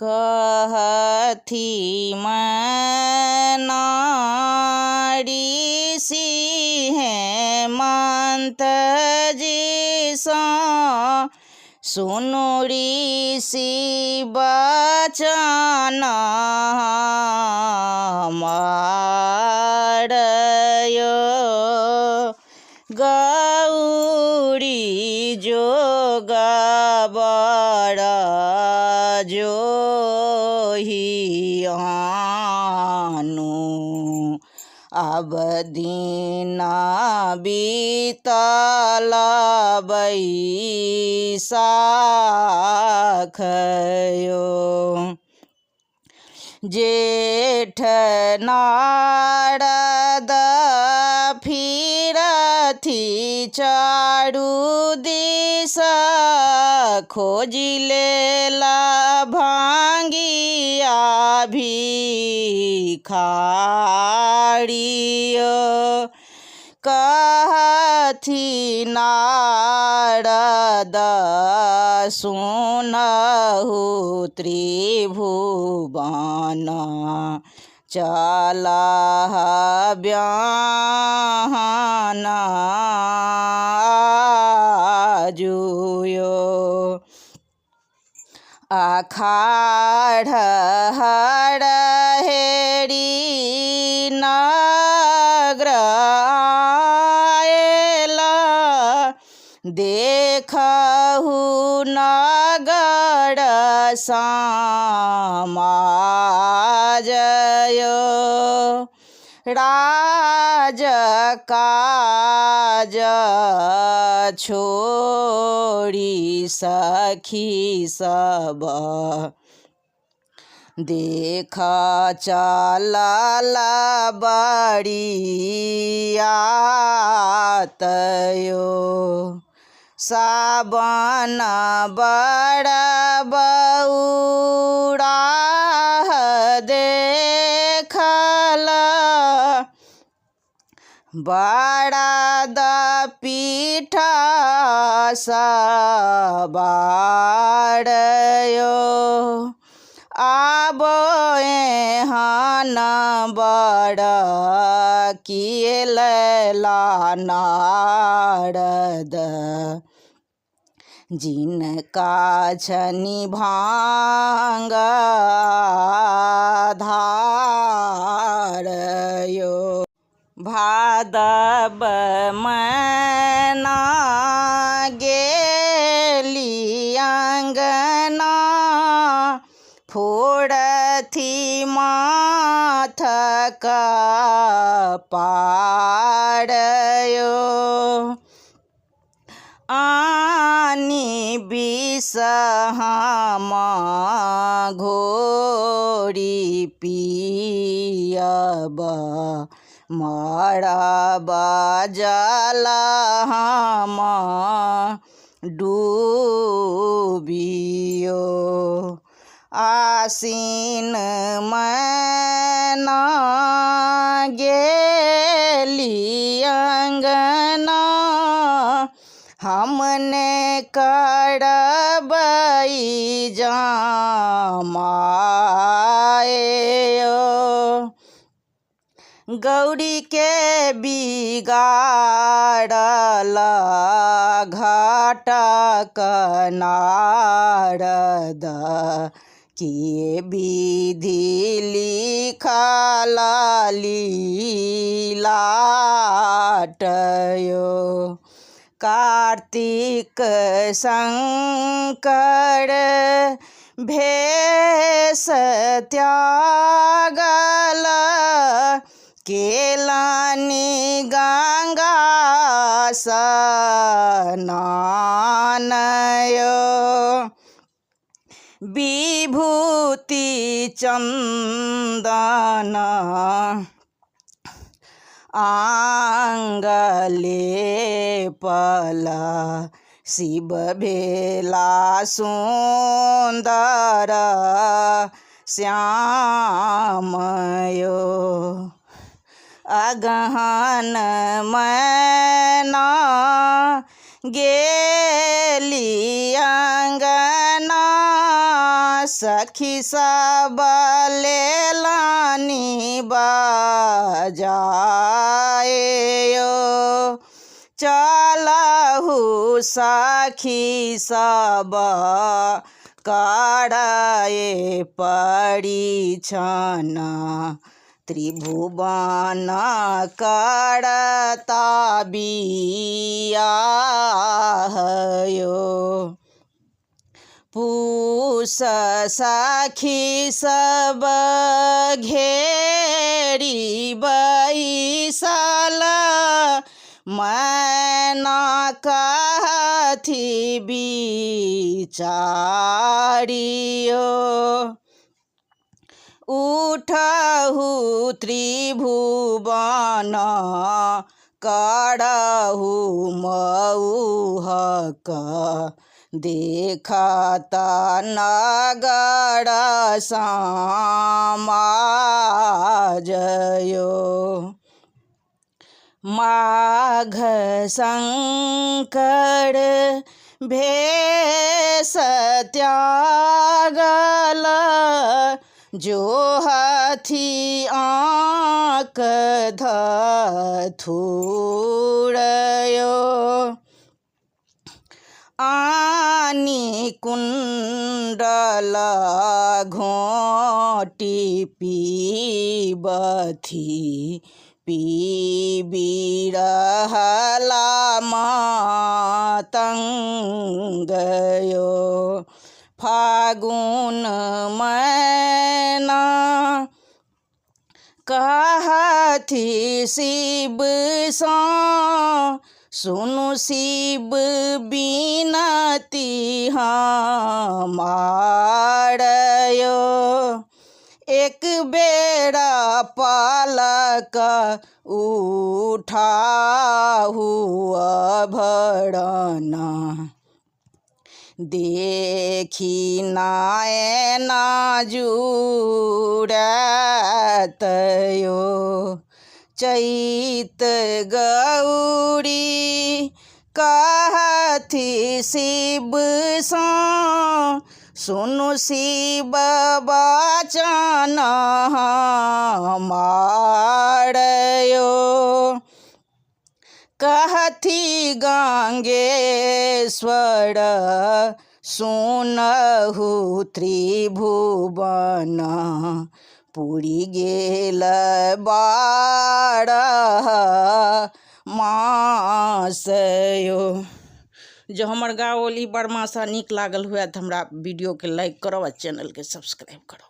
कहथी मनाड़ी सिंह हेमंत जी सा सुनु ऋषि बचन हमारयो गौरी जोगबड़ जोहियानु अब दिन बीतल बैसाखयो जेठ नारद फिरथी चारू दिस खोजी लेला भांगिया भिखारियो कहथी नारद सुनहु त्रिभुवन चलह ब्याहन आजुयो आषाढ़ हरहेरी नग्र आएला देखहु नगर समाजयो राज काज छोड़ी सखी सब देख चलल बड़ियातयो सावन बड़ बौराह देखल बड़ा द पीठा सबारयो आबो एहन बड़ किएला नारद जिनका छनि भांग धारयो भादव मैना गेली अंगना फोड़थी माथ कपारयो आनी बिसहम घोरी पियब मरब जल हम डूबियो आसीन मैना गेली अंगना हमने करबई जमाएयो गौरी के बिगाड़ल घटक नारद किए विधि लिखल लीलाटयो कार्तिक शंकर भेष त्यागल केलानी गंगा स्नानयो विभूति चंदन आंगलेपल शिव भेला सुंदर श्यामयो अगहन मैना गेली अंगना सखी सब लेलानी बजाए यो चलहु सखी सब काढ़े परीक्षण त्रिभुवन करता बियाहयो पूस सखी सब घेरी बैसल मैना कहथी बिचारियो उठहु त्रिभुवन करहु मऊहक देखत नगर समाजयो माघ शंकर भेष त्यागल जो हथी आँख धथुरयो आनी कुंडल घोटी पीबथी बिरहला मातंगयो फागुन मैना कहथी शिव सा सुनु शिव बिनती हमारयो एक बेरा पलक उठाहु अभरणा देखी नयना जुड़तयो चैत गौरी कहथी शिव सा सुनु शिव बचन हमारयो कहथी गंगेश्वर सुनहु त्रिभुवन पुरी गेल 12 मासयो। जो हमर गाओली बरमासा नीक लागल हुए तो हमरा वीडियो के लाइक करो और चैनल के सब्सक्राइब करो।